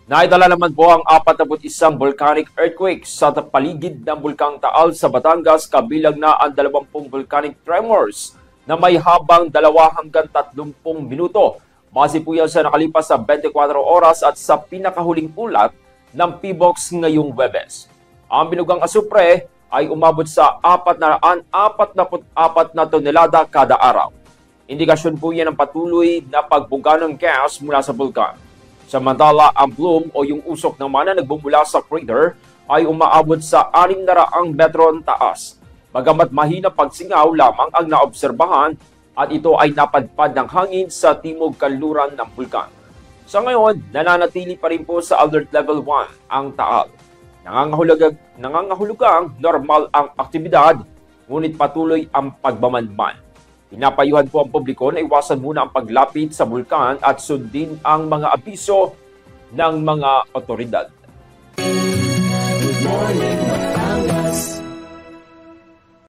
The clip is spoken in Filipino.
Naitala naman po ang 41 volcanic earthquakes sa paligid ng Bulkang Taal sa Batangas, kabilang na ang 20 volcanic tremors na may habang 2 hanggang 30 minuto. Base po yan sa nakalipas sa 24 oras at sa pinakahuling ulat ng PBOX ngayong Webes. Ang binugang asupre ay umabot sa 444 na tonelada kada araw. Indikasyon po yan ng patuloy na pagbuga ng gas mula sa bulkan. Samantala, ang plume o yung usok naman na nagbumula sa crater ay umaabot sa 600 metron taas. Bagamat mahina pagsingaw lamang ang naobserbahan at ito ay napadpad ng hangin sa timog kanluran ng bulkan. Sa ngayon, nananatili pa rin po sa Alert Level 1 ang Taal. Nangangahulugang normal ang aktibidad, ngunit patuloy ang pagbamanman. Pinapayuhan po ang publiko na iwasan muna ang paglapit sa bulkan at sundin ang mga abiso ng mga otoridad.